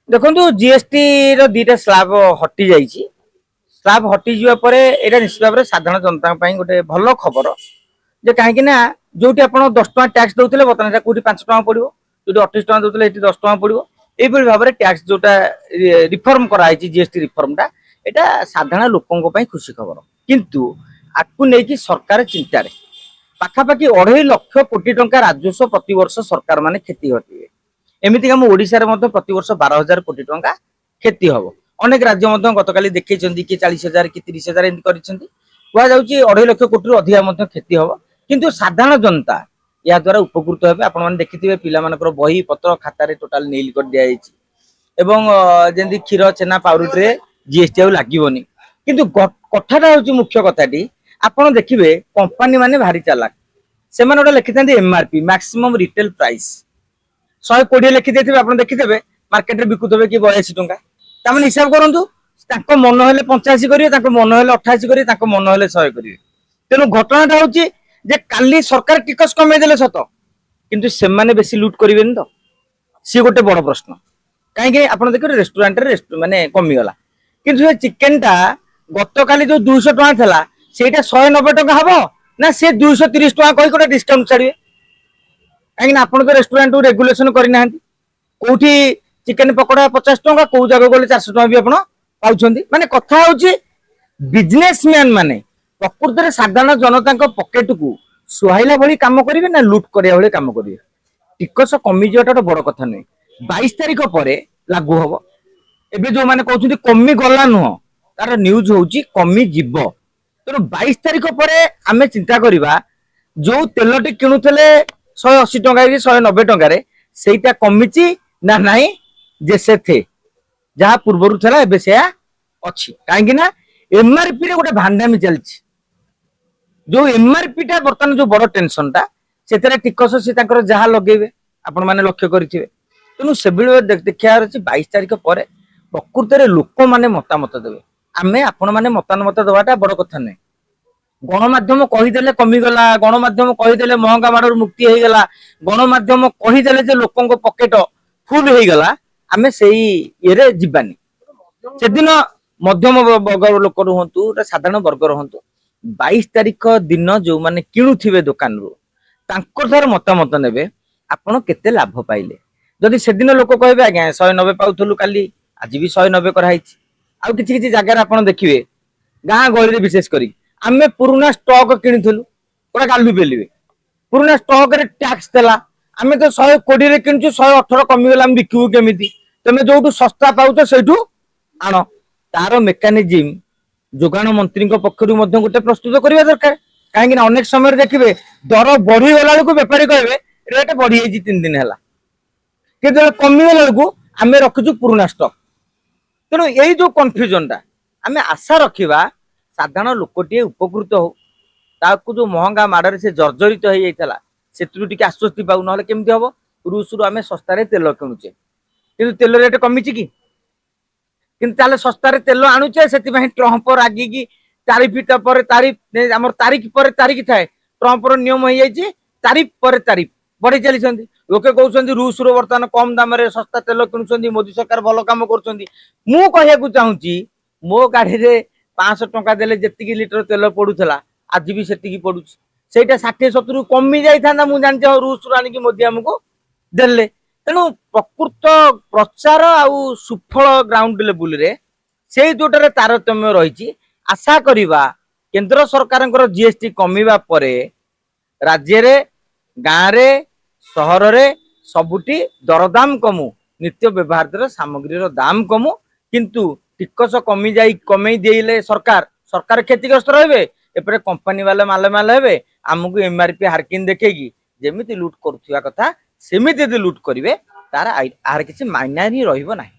देखो जीएसटी रो दीटा स्लाब हटि जाइए। स्लाब हटि जावा परे एटा निश्चित भाव में साधारण जनता गोटे भल खबर जे कहीं जो आप 10 टका टैक्स दौले बर्तमान कौटी 5 टका पड़ो जो 28 टका दौले ये 10 टका पड़ो यही भाव में टैक्स जोटा रिफर्म कराई जीएसटी रिफर्मटा यहाँ साधारण लोकों खुशी खबर किंतु आपको लेकिन सरकार चिंतार पाखापाखि 2.5 लाख कोटी टंका राजस्व प्रति वर्ष सरकार माने क्षति घटे एमती आम ओडिशा प्रति वर्ष 12,000 कोटी टंका क्षति हम अनेक राज्य गतकाली देखते कि 40,000 कि 30,000 एमती कहुच्छे 2.5 लाख कोटी अधिक क्षति हम किंतु साधारण जनता या द्वारा उपकृत हे आपने देखिथे पिला बही पत्र खातार टोटाल नील कर दिखाई क्षीर छेना पाउरुटी जीएसटी आ लगभग किंतु कथाटा हूँ मुख्य कथाटी आपड़ देखिए कंपानी माने भारी चालाक से लिखि था एमआरपी मैक्सिमम रिटेल प्राइस 120 लिखिदे आप देखिथे मार्केट में बिकुवे कि 82 टंका तमें हिसाब करूँ मन हेले 85 करेंगे मन हेले 88 करेंगे मन हेले 100 करेंगे तेणु घटनाटा हूँ जे काली सरकार टिकस कमेदेले सत किंतु से माने बेसी लुट करेंगे तो सी गोटे बड़ प्रश्न कहीं आप देखिए रेस्टोरेंट माने कमीगला किंतु चिकेन टा गत काली जो 200 टका था सेटा 190 टका हम ना से 230 टका कही गोटे डिस्काउंट छाड़े कहीं आप रेस्टोरेंट रेगुलेशन करना कौटी चिकेन पकोड़ा 50 टका कौ जगह गले 400 टका भी आप पाँच माने कथा हूँ बिजनेसमैन माने प्रकृत में साधारण जनता पकेट को सुहाइला भली काम करेंगे ना लुट करिया भली काम करेंगे टिकस कमी जाटा बड़ कथा नुहे 22 तारिख पर लागू हम एबे जो माने कहउछन्ती कमी गला नुह तार न्यूज होउची कमी जीव तेणु 22 तारिख पर आमे चिंता करिबा जो तेलटी किणुथले 180 टका 190 टका सेटा कमिची ना नाही जे से थे जहाँ पूर्वर था एबे से अच्छी कहीं एमआरपी रे गोटे भांडामी चलछि जो एमआरपी टा बर्तमान जो बड़ टेंशन टा से टिकस से जहाँ लगे आपण मैंने लक्ष्य करेंगे तेणु से देखियार अच्छी 22 तारिख पर प्रकृत में लोक मैंने मतामत देवे आमे आपण मैंने मतामत देवाटा बड़ कथा नहीं गणमाध्यम कहीदेले कमीगला गणमाध्यम कहीदेले महंगा बाड़ मुक्ति हो गला गणमाध्यम कहीदेले जे लोकों पकेट फुल हो गला आमे सेई ये जीवानी से दिन मध्यम वर्ग लोक रुहतु साधारण वर्ग रुहतु 22 तारिख दिन जो माने किणुथिबे दुकान रू तांकर मतामत नेबे आपण केते लाभ पाइले जदि से दिन लोक कहबे आज्ञा 190 पाउथलु काली आज भी 190 कराई आ किछि किछि जगह आपण देखिबे गाँ गहली विशेष करी आमे पुराना स्टॉक किणुथलु पूरा गालु पेलिबे पुराना स्टॉक रे टैक्स देला आमे तो 120 रे किणुछु 118 कमी गला हम बिकू केमिति तमे जोटू सस्ता पाउछ सेठू आनो तार मेकानिज्म जोगाण मंत्री पक्षर गोटे प्रस्तुत करवा दरकार कहीं अनेक समय देखिए दर बढ़ी गला बेपारी कहे रेट बढ़ी 3 दिन है कि कमीगला आम रखीचु पुराना स्टॉक तेणु यही जो कन्फ्यूजन टा आम आशा रखा साधारण लोकटे उपकृत हो ताकू जो महंगा माड़े से जर्जरित हो जाता से आश्वस्ति पाऊ ना केमती हम रूस रु आम सस्तार तेल किणुचे कि तेल रेट कमी कि किंतु सस्तार तेल आणुचे से ट्रम्प रागिकी तारीफ पर तारीफ आम तारीख पर तारीख थाए ट्रम्पर नियम हो जाए तारीफ पर तारीफ बढ़ी चली लोके कहते रूस रो बर्तमान कम दाम रे सस्ता तेल किणुंट मोदी सरकार भल कम कर चाहूँगी मो गाड़ी में 500 टंका देले जेतिकी लिटर तेल पड़ूला आज भी सेतिकी पड़ुछि सेटा 60-70 कमी जाइथा मुझे जानी रूस रू आनिकी मोदी आमको देले तेणु प्रकृत प्रचार आउ सुफल ग्राउंड लेवल रे से जोटारे तारतम्य रही आशा करिबा केंद्र सरकार जीएसटी कमीबा परे राज्य रे गाँव रे सहर रे सबुटी दरदाम कमु नित्य व्यवहार सामग्री दाम कमु किंतु टिकस कमी जाई कमे देले सरकार सरकार क्षतिग्रस्त रहे एपरे कंपनी वाले माले माले हेबे आमको एमआरपी हारकिन देखेगी जेमिति लूट करुवा कथा सेमिति लूट करेंगे तार आर किसी मायना ही रहिबो नाही।